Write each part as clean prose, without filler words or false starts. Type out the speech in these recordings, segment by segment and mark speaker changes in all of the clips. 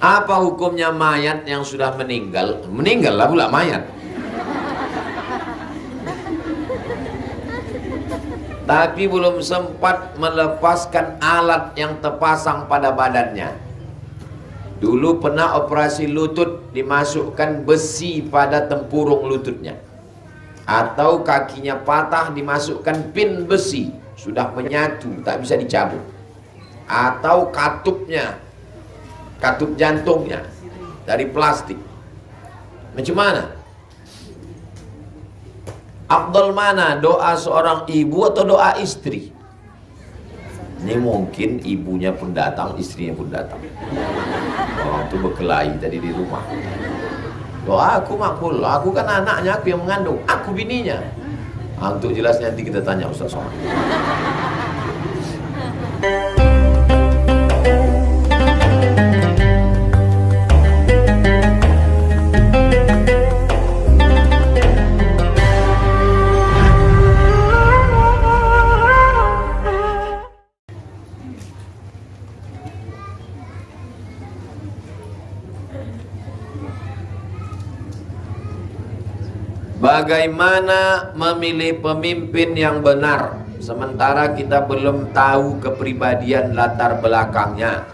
Speaker 1: Apa hukumnya mayat yang sudah meninggal? Meninggal lah pula mayat. Tapi belum sempat melepaskan alat yang terpasang pada badannya. Dulu pernah operasi lutut, dimasukkan besi pada tempurung lututnya. Atau kakinya patah, dimasukkan pin besi, sudah menyatu, tak bisa dicabut. Atau katupnya, katup jantungnya dari plastik. Macam mana? Afdal mana? Doa seorang ibu atau doa istri? Ini mungkin ibunya pun datang, istrinya pun datang. Orang itu berkelahi tadi di rumah. Doa aku makbul, aku kan anaknya, aku yang mengandung, aku bininya. Untuk jelasnya nanti kita tanya Ustaz Somad. Bagaimana memilih pemimpin yang benar sementara kita belum tahu kepribadian latar belakangnya?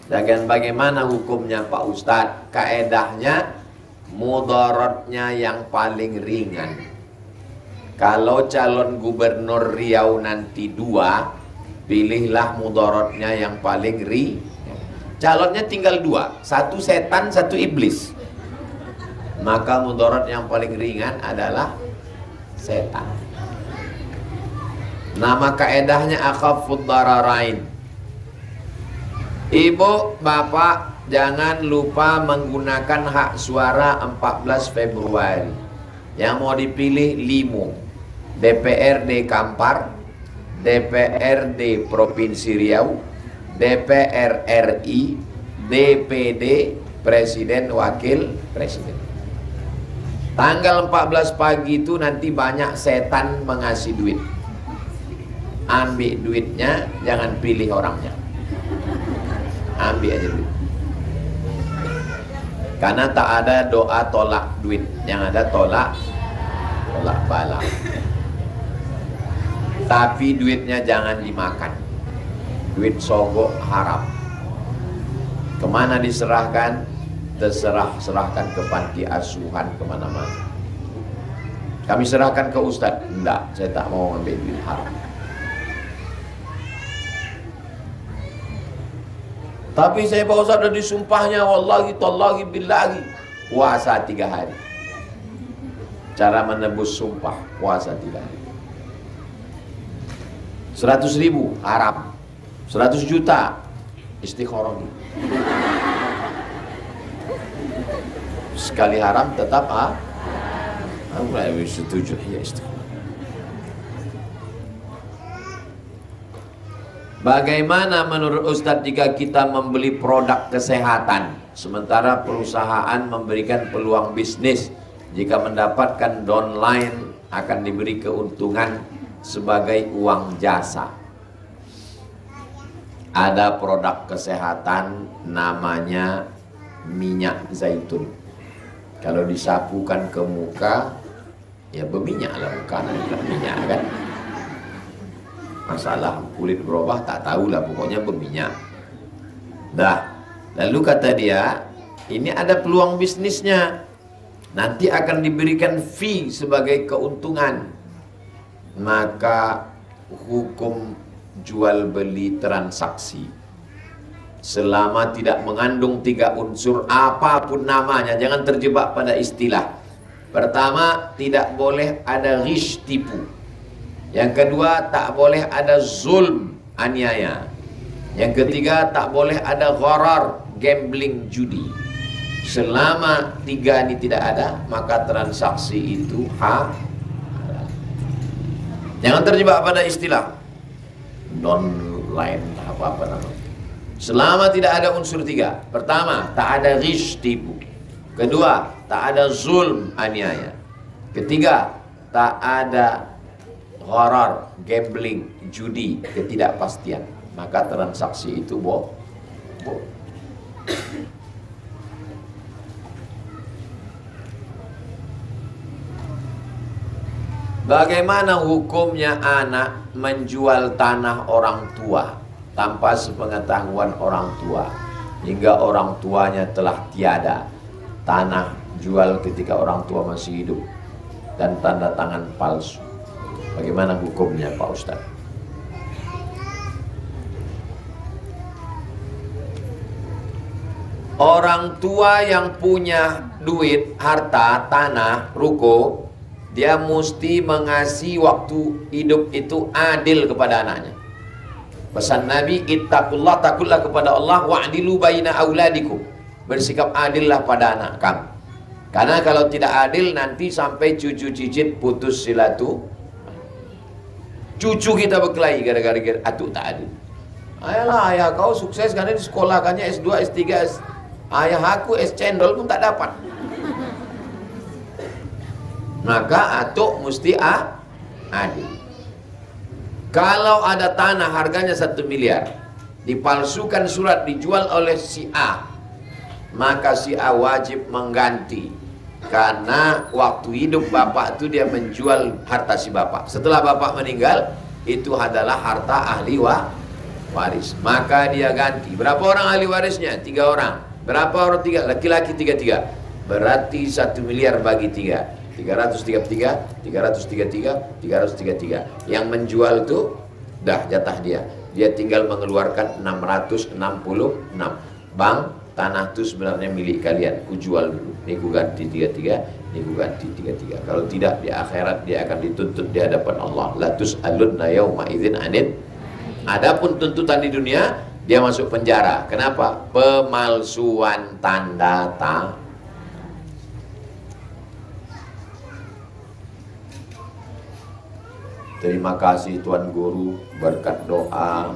Speaker 1: Dan bagaimana hukumnya Pak Ustadz? Kaedahnya mudaratnya yang paling ringan. Kalau calon gubernur Riau nanti 2, pilihlah mudaratnya yang paling ringan. Calonnya tinggal 2, satu setan, satu iblis. Maka mudarat yang paling ringan adalah setan. Nama kaedahnya akhafud dararain. Ibu, bapak, jangan lupa menggunakan hak suara 14 Februari. Yang mau dipilih 5. DPRD Kampar, DPRD Provinsi Riau, DPR RI, DPD Presiden Wakil Presiden. Tanggal 14 pagi itu nanti banyak setan mengasih duit. Ambil duitnya, jangan pilih orangnya. Ambil aja duit. Karena tak ada doa tolak duit, yang ada tolak bala. Tapi duitnya jangan dimakan. Duit sogok haram. Kemana diserahkan? Serahkan ke panti asuhan, kemana-mana. Kami serahkan ke Ustadz. Enggak, saya tak mau ambil duit haram. Tapi saya Pak Ustadz udah disumpahnya, wallahi tallahi billahi, puasa 3 hari. Cara menebus sumpah, puasa 3 hari. 100.000 haram, 100 juta istikharah. Sekali haram tetap setuju ya istiqomah. Bagaimana menurut Ustadz jika kita membeli produk kesehatan sementara perusahaan memberikan peluang bisnis, jika mendapatkan downline akan diberi keuntungan sebagai uang jasa? Ada produk kesehatan namanya minyak zaitun. Kalau disapukan ke muka, ya berminyak lah muka, nanti minyak kan. Masalah kulit berubah tak tahulah, pokoknya berminyak. Dah, lalu kata dia, ini ada peluang bisnisnya. Nanti akan diberikan fee sebagai keuntungan. Maka hukum jual beli transaksi selama tidak mengandung 3 unsur apapun namanya, jangan terjebak pada istilah. Pertama, tidak boleh ada ghish, tipu. Yang kedua, tak boleh ada zulm, aniaya. Yang ketiga, tak boleh ada gharar, gambling, judi. Selama 3 ini tidak ada, maka transaksi itu halal. Jangan terjebak pada istilah non-line apa-apa namanya. Selama tidak ada unsur 3. Pertama, tak ada ghish, tipu. Kedua, tak ada zulm, aniaya. Ketiga, tak ada gharar, gambling, judi, ketidakpastian. Maka transaksi itu bohong. Bagaimana hukumnya anak menjual tanah orang tua tanpa sepengetahuan orang tua, hingga orang tuanya telah tiada? Tanah jual ketika orang tua masih hidup dan tanda tangan palsu. Bagaimana hukumnya Pak Ustadz? Orang tua yang punya duit, harta, tanah, ruko, dia mesti mengasihi waktu hidup itu adil kepada anaknya. Pesan Nabi, ittaqullah, takutlah kepada Allah, wa'dilu baina auladikum. Bersikap adillah pada anak kamu. Karena kalau tidak adil nanti sampai cucu cicit putus silatu. Cucu kita berkelahi gara-gara atuk tak adil. Ayalah, ayah kau sukses karena di sekolahkannya S2, S3, ayah aku es cendol pun tak dapat. Maka atuk mesti adil. Kalau ada tanah harganya 1 miliar, dipalsukan surat dijual oleh si A, maka si A wajib mengganti. Karena waktu hidup bapak itu dia menjual harta si bapak. Setelah bapak meninggal, itu adalah harta ahli waris. Maka dia ganti. Berapa orang ahli warisnya? 3 orang. Berapa orang? 3? Laki-laki 33. Berarti 1 miliar bagi 3. 333, 333, 333. Yang menjual itu dah jatah dia. Dia tinggal mengeluarkan 666. Bang, tanah itu sebenarnya milik kalian. Ku jual dulu. Ini ku ganti 33, ini ku ganti 33. Kalau tidak di akhirat dia akan dituntut di hadapan Allah. La tus'alunna yauma idzin 'anil. Adapun tuntutan di dunia, dia masuk penjara. Kenapa? Pemalsuan tanda tangan. Terima kasih Tuan Guru, berkat doa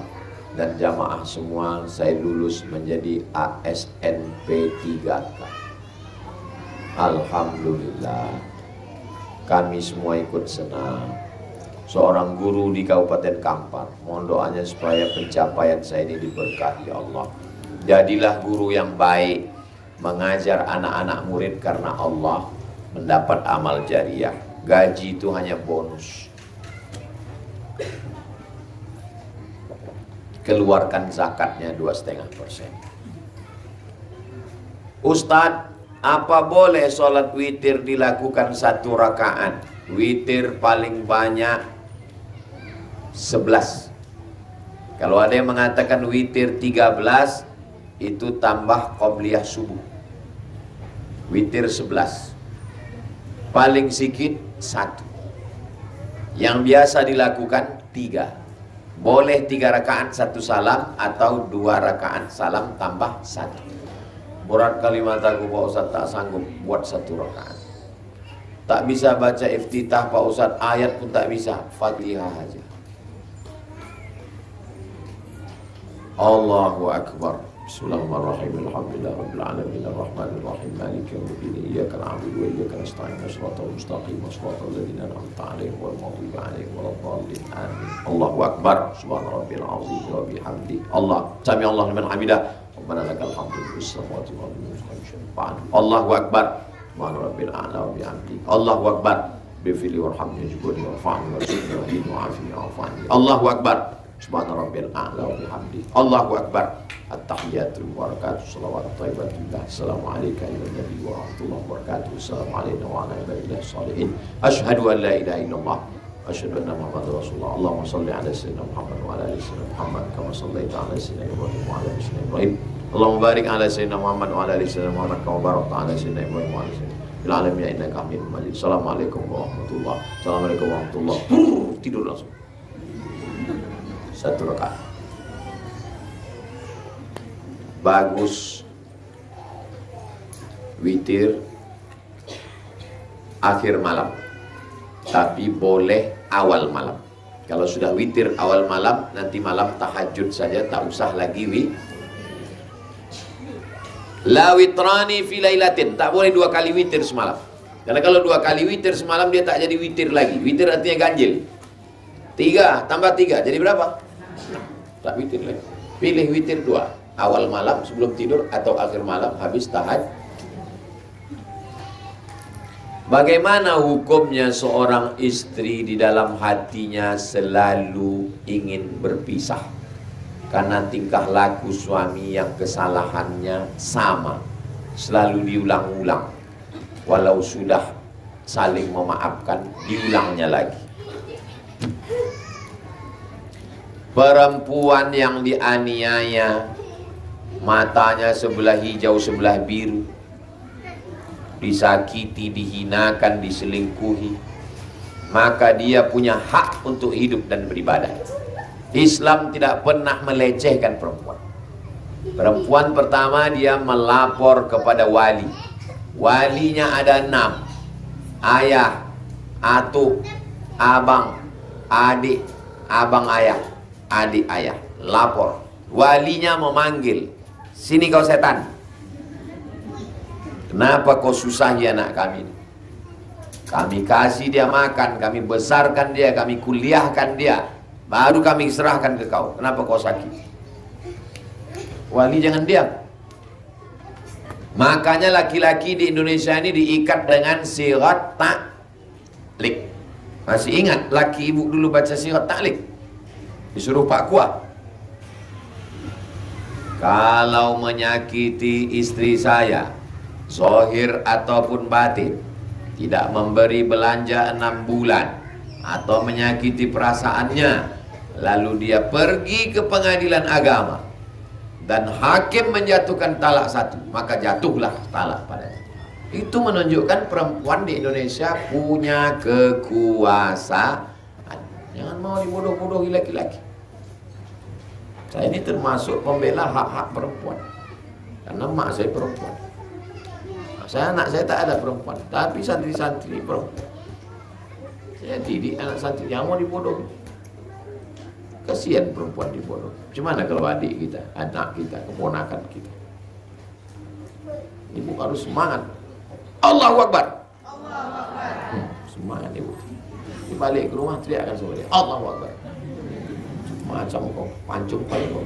Speaker 1: dan jamaah semua saya lulus menjadi ASNP 3K. Alhamdulillah, kami semua ikut senang. Seorang guru di Kabupaten Kampar, mohon doanya supaya pencapaian saya ini diberkahi Allah. Jadilah guru yang baik, mengajar anak-anak murid karena Allah, mendapat amal jariah. Gaji itu hanya bonus. Keluarkan zakatnya 2,5%. Ustadz, apa boleh sholat witir dilakukan 1 rakaat? Witir paling banyak 11. Kalau ada yang mengatakan witir 13, itu tambah qobliyah subuh. Witir 11. Paling sedikit 1. Yang biasa dilakukan 3. Boleh 3 rakaat 1 salam atau 2 rakaat salam tambah 1. Berat kalimat aku Pak Ustaz, tak sanggup buat 1 rakaat. Tak bisa baca iftitah Pak Ustaz, ayat pun tak bisa, Fatihah aja. Allahu Akbar. Bismillahirrahmanirrahim. Alhamdulillahirabbil alamin arrahmanir rahim maliki yaumiddin iyyaka na'budu wa iyyaka nasta'in shiratal mustaqim shiratal ladzina an'amta 'alaihim ghairil maghdubi 'alaihim waladdallin amin. Allahu Akbar. Subhana rabbil azim wa bihamdi. Allah sami Allah liman hamidah. Rabbana lakal hamdu fis samawati wal ardi. Allahu Akbar. Subhana rabbil a'la wa bihamdi. Allahu Akbar. Bifili warhamni wajbuni warfa'ni warzuqni wahdini wa'afini wa'afani. Allahu Akbar. Subhana rabbil a'la wa bihamdi. Allahu Akbar. At-tahiyatul barakatuh salawat thayyibatullah. Assalamualaikum warahmatullahi wabarakatuh. Assalamualaikum warahmatullahi wabarakatuh. Asyhadu an la ilaha illallah. Asyhadu anna Muhammadar Rasulullah. Allahumma shalli ala sayyidina Muhammad wa ala ali sayyidina Muhammad kama shallaita ala sayyidina Ibrahim wa ala ali sayyidina Ibrahim. Allahumma barik ala sayyidina Muhammad wa ala ali sayyidina Muhammad kama barakta ala sayyidina Ibrahim wa ala ali sayyidina fil alamin innaka Hamidum Majid. Assalamualaikum warahmatullahi wabarakatuh. Assalamualaikum warahmatullahi wabarakatuh. Tidur langsung. 1 rakaat. Bagus witir akhir malam, tapi boleh awal malam. Kalau sudah witir awal malam, nanti malam tahajud saja, tak usah lagi la witrani fi lailatin, tak boleh 2 kali witir semalam. Karena kalau 2 kali witir semalam dia tak jadi witir lagi. Witir artinya ganjil. 3 tambah 3 jadi berapa? Tak witir lagi. Pilih witir 2. Awal malam sebelum tidur atau akhir malam habis tahajud. Bagaimana hukumnya seorang istri di dalam hatinya selalu ingin berpisah karena tingkah laku suami yang kesalahannya sama, selalu diulang-ulang, walau sudah saling memaafkan, diulangnya lagi. Perempuan yang dianiaya, matanya sebelah hijau sebelah biru, disakiti, dihinakan, diselingkuhi, maka dia punya hak untuk hidup dan beribadah. Islam tidak pernah melecehkan perempuan. Perempuan pertama dia melapor kepada wali. Walinya ada 6. Ayah, atuk, abang, adik, abang ayah, adik ayah. Lapor. Walinya memanggil, sini kau setan, kenapa kau susahi anak kami? Kami kasih dia makan, kami besarkan dia, kami kuliahkan dia, baru kami serahkan ke kau. Kenapa kau sakit? Wali jangan diam. Makanya laki-laki di Indonesia ini diikat dengan sirat taklik. Masih ingat laki ibu dulu baca sirat taklik? Disuruh Pak Kuah, kalau menyakiti istri saya, zahir ataupun batin, tidak memberi belanja 6 bulan, atau menyakiti perasaannya, lalu dia pergi ke pengadilan agama dan hakim menjatuhkan talak 1, maka jatuhlah talak padanya. Itu menunjukkan perempuan di Indonesia punya kekuasaan. Jangan mau dibodoh-bodohi laki-laki. Saya ini termasuk membela hak-hak perempuan, karena mak saya perempuan. Anak saya tak ada perempuan, tapi santri-santri perempuan. Saya didik anak santri, yang mau dibodohi. Kasihan perempuan dibodoh. Gimana kalau adik kita, anak kita, keponakan kita? Ibu harus semangat. Allahu Akbar. Semangat ibu. Dibalik ke rumah teriakkan sama dia, Allahu Akbar. Macam kau pancung paling kau.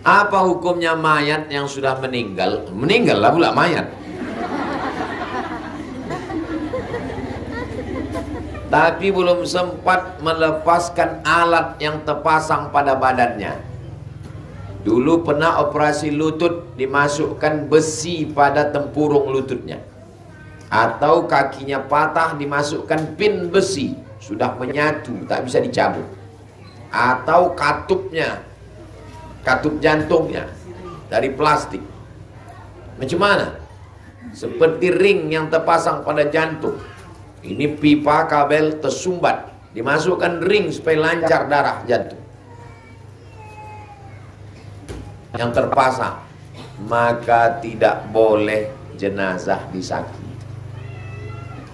Speaker 1: Apa hukumnya mayat yang sudah meninggal? Meninggal lah pula mayat. Tapi belum sempat melepaskan alat yang terpasang pada badannya. Dulu pernah operasi lutut, dimasukkan besi pada tempurung lututnya. Atau kakinya patah, dimasukkan pin besi, sudah menyatu, tak bisa dicabut. Atau katupnya, katup jantungnya dari plastik. Macam mana? Seperti ring yang terpasang pada jantung. Ini pipa kabel tersumbat, dimasukkan ring supaya lancar darah jantung yang terpasang. Maka tidak boleh jenazah disakiti,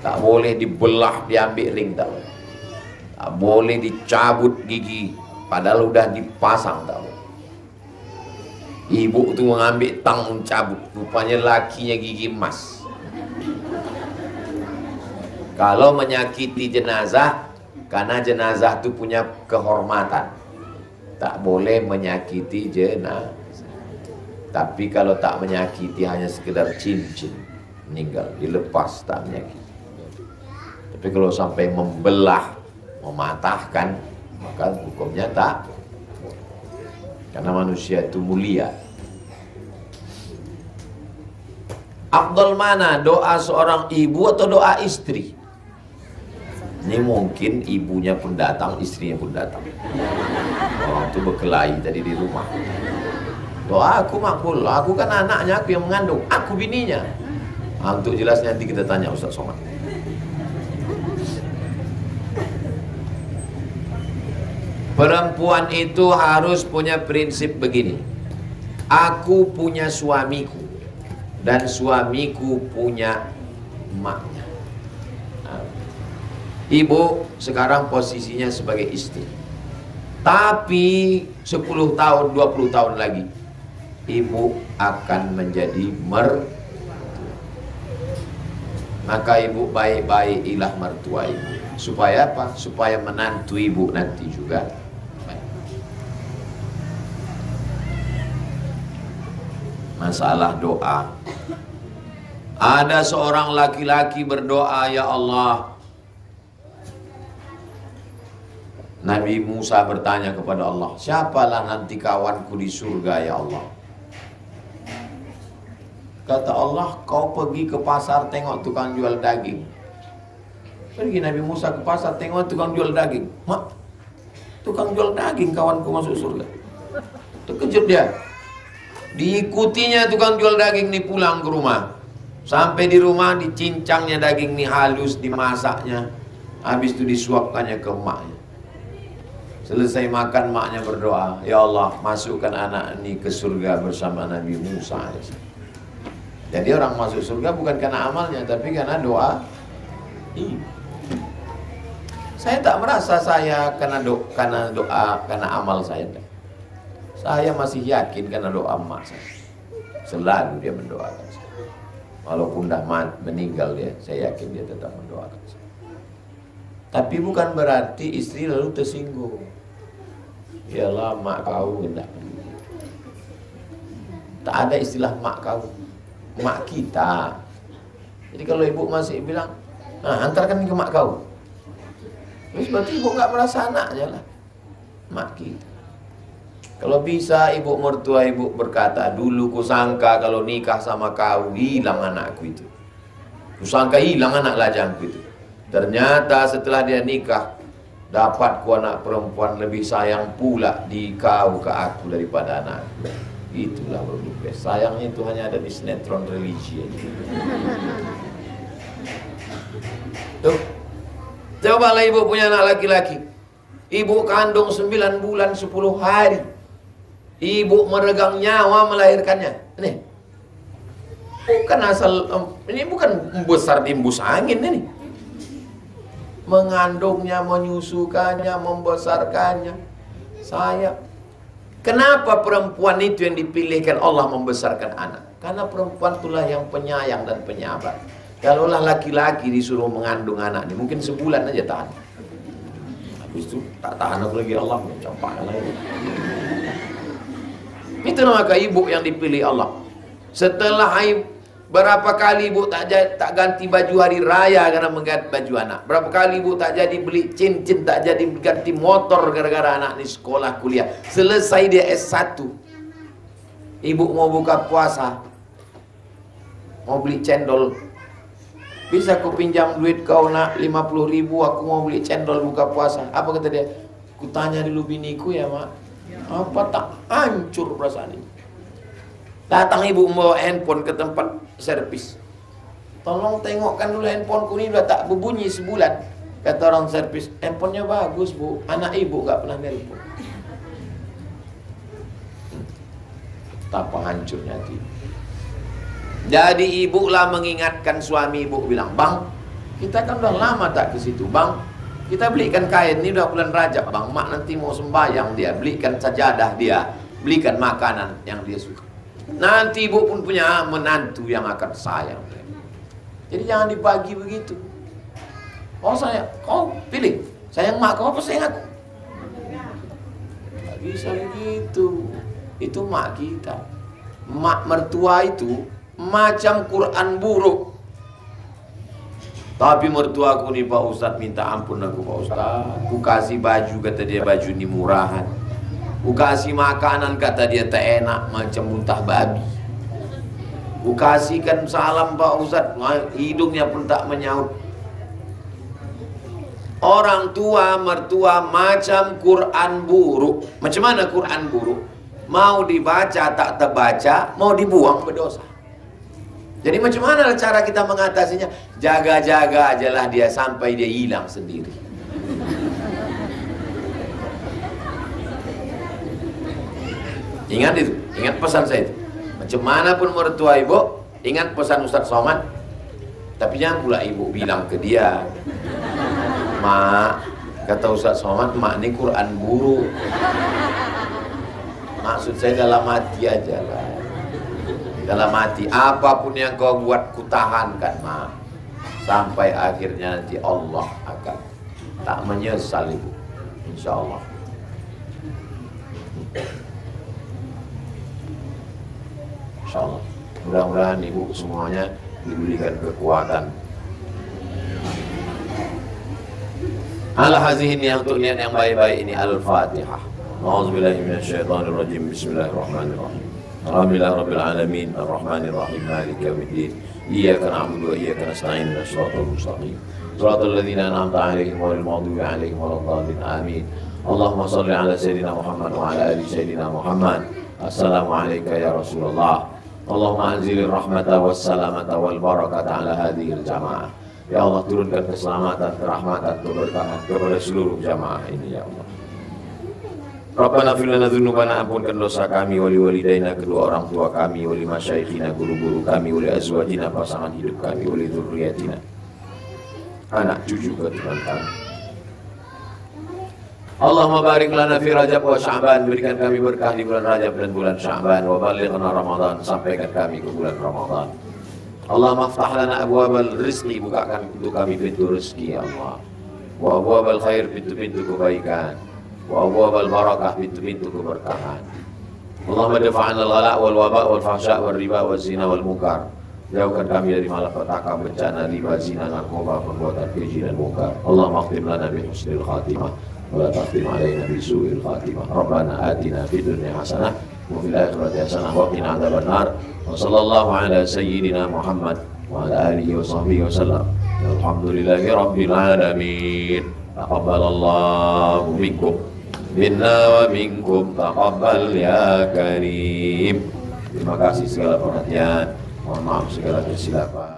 Speaker 1: tak boleh dibelah, diambil ring, tak boleh. Tak boleh dicabut gigi padahal udah dipasang, tak boleh. Ibu tu mengambil tang mencabut, rupanya lakinya gigi emas. Kalau menyakiti jenazah, karena jenazah itu punya kehormatan, tak boleh menyakiti jenazah. Tapi kalau tak menyakiti, hanya sekedar cincin, meninggal, dilepas, tak menyakiti. Tapi kalau sampai membelah, mematahkan, maka hukumnya tak. Karena manusia itu mulia. Afdal mana, doa seorang ibu atau doa istri? Ini mungkin ibunya pun datang, istrinya pun datang. Orang itu berkelahi tadi di rumah. Doa aku makbul, aku kan anaknya, aku yang mengandung, aku bininya. Untuk jelasnya nanti kita tanya Ustaz Somad. Perempuan itu harus punya prinsip begini. Aku punya suamiku dan suamiku punya emaknya. Ibu sekarang posisinya sebagai istri. Tapi 10 tahun, 20 tahun lagi ibu akan menjadi mertua. Maka ibu baik-baikilah mertua ibu. Supaya apa? Supaya menantu ibu nanti juga baik. Masalah doa, Ada seorang laki-laki berdoa, ya Allah. Nabi Musa bertanya kepada Allah, siapalah nanti kawanku di surga ya Allah? Kata Allah, kau pergi ke pasar tengok tukang jual daging. Pergi Nabi Musa ke pasar tengok tukang jual daging. Mak, tukang jual daging kawanku masuk surga. Terkejut dia. Diikutinya tukang jual daging ini pulang ke rumah. Sampai di rumah dicincangnya daging ini halus, dimasaknya. Habis itu disuapkannya ke emaknya. Selesai makan, maknya berdoa, ya Allah, masukkan anak ini ke surga bersama Nabi Musa. Jadi orang masuk surga bukan karena amalnya, tapi karena doa. Saya tak merasa saya karena doa, karena amal saya. Saya masih yakin karena doa emak saya. Selalu dia mendoakan saya. Walaupun dah meninggal dia, saya yakin dia tetap mendoakan saya. Tapi bukan berarti istri lalu tersinggung. Yalah mak kau hendak. Tak ada istilah mak kau, mak kita. Jadi kalau ibu masih bilang, nah antarkan ke mak kau, terus berarti ibu nggak merasa anaknya lah, mak kita. Kalau bisa ibu mertua ibu berkata, dulu kusangka kalau nikah sama kau hilang anakku itu, kusangka hilang anak lajangku itu. Ternyata setelah dia nikah, dapatku anak perempuan lebih sayang pula di kau ke aku daripada anakku. Itulah berbuat. Sayangnya itu hanya ada di sinetron religi. Tuh, cobalah ibu punya anak laki-laki. Ibu kandung 9 bulan 10 hari. Ibu meregang nyawa melahirkannya. Ini bukan asal, ini bukan besar timbus angin ini. Mengandungnya, menyusukannya, membesarkannya. Kenapa perempuan itu yang dipilihkan Allah membesarkan anak? Karena perempuan itulah yang penyayang dan penyabar. Kalaulah laki-laki disuruh mengandung anak ini, mungkin sebulan aja tahan. Habis itu tak tahan lagi, Allah mencapai lagi. Itu namanya ibu yang dipilih Allah. Setelah berapa kali ibu tak ganti baju hari raya karena mengganti baju anak. Berapa kali ibu tak jadi beli cincin, tak jadi ganti motor gara-gara anak ini sekolah kuliah. Selesai dia S1, ibu mau buka puasa, mau beli cendol. Bisa ku pinjam duit kau nak 50.000, aku mau beli cendol buka puasa. Apa kata dia? Ku tanya dulu biniku ya mak. Apa tak hancur perasaan ini. Datang ibu membawa handphone ke tempat servis. Tolong tengokkan dulu handphoneku ini udah tak berbunyi sebulan. Kata orang servis, handphonenya bagus bu, anak ibu gak pernah nelpon. Betapa hancurnya hati. Jadi ibu lah mengingatkan suami ibu, bilang, bang, kita kan udah lama tak ke situ, bang. Kita belikan kain, ini udah bulan Rajab, bang. Mak nanti mau sembahyang dia, belikan sajadah dia, belikan makanan yang dia suka. Nanti ibu pun punya menantu yang akan sayang. Jadi jangan dibagi begitu. Oh saya, kau pilih, sayang mak kau apa sayang aku? Gak bisa begitu. Itu mak kita. Mak mertua itu macam Quran buruk. Tapi mertuaku nih Pak Ustadz, minta ampun aku Pak Ustadz. Ku kasih baju, kata dia baju ini murahan. Ku kasih makanan, kata dia tak enak, macam muntah babi. Ku kasihkan salam Pak Ustadz, hidungnya pun tak menyaut. Orang tua mertua macam Quran buruk. Macam mana Quran buruk? Mau dibaca tak terbaca, mau dibuang berdosa. Jadi macam mana cara kita mengatasinya? Jaga-jaga ajalah dia sampai dia hilang sendiri. Ingat itu, ingat pesan saya itu. Macam mana pun mertua ibu, ingat pesan Ustadz Somad. Tapi jangan pula ibu bilang ke dia, mak, kata Ustadz Somad, mak ini Quran buruk. Maksud saya dalam hati aja lah. Dalam hati, apapun yang kau buat kutahankan mak. Sampai akhirnya nanti Allah akan tak menyesal ibu, insya Allah. Insya Allah. Mudah-mudahan ibu semuanya diberikan kekuatan. Ala hazihi niat, untuk niat yang baik-baik ini. Al-Fatihah. A'udzubillahi minasyaitonirrajim. Bismillahirrahmanirrahim. Alhamdulillahirabbil alamin, arrahmanir rahim, maliki yaumiddin. Iyyaka na'budu wa iyyaka nasta'in, ihdinas siratal mustaqim. Shiratal ladzina an'amta 'alaihim ghairil maghdubi 'alaihim waladdallin. Amin. Allahumma shalli 'ala sayyidina Muhammad wa 'ala ali sayyidina Muhammad. Assalamu alayka ya Rasulullah. Allahumma anzilir rahmata was salamata wal barakata 'ala hadhil jamaah. Ya Allah, turunkan keselamatan, kerahmatan, keberkahan kepada seluruh jamaah ini ya Allah. Rabbana fir lana dzunubana, ampunkan dosa kami, wali walidaina, kedua orang tua kami, wali masyaikhina, guru-guru kami, wali azwajina, pasangan hidup kami, wali dzurriyyatina, anak cucu keturunan kami. Allahumma barik lana fi Rajab wa Sya'ban, berikan kami berkah di bulan Rajab dan bulan Sya'ban, wa ballighna Ramadan, sampaikan kami ke bulan Ramadan. Allahumma aftah lana abwabal rizqi, bukakan untuk kami pintu rezeki ya Allah. Wa abwabal khair, pintu-pintu kebaikan. Wa abwabal barakah, pintu-pintu keberkahan. Allahumma dafa'na al-ghala' wal waba' wal fahsya' wal riba wal zina wal munkar. Jauhkan kami dari malapetaka, bencana, riba, zina, narkoba, perbuatan keji dan munkar. Allahumma akhtim lana bi husnil khatimah wa la takhtim alaina bi su'il khatimah. Rabbana atina fid dunya hasanah wa fil akhirati hasanah wa qina adzabannar. Wa sallallahu ala sayyidina Muhammad wa ala alihi wa sahbihi wasallam. Alhamdulillahi rabbil alamin. Taqabbalallahu minkum minna wa minkum, taqabbal ya karim. Terima kasih segala perhatian, mohon maaf segala kesilapan.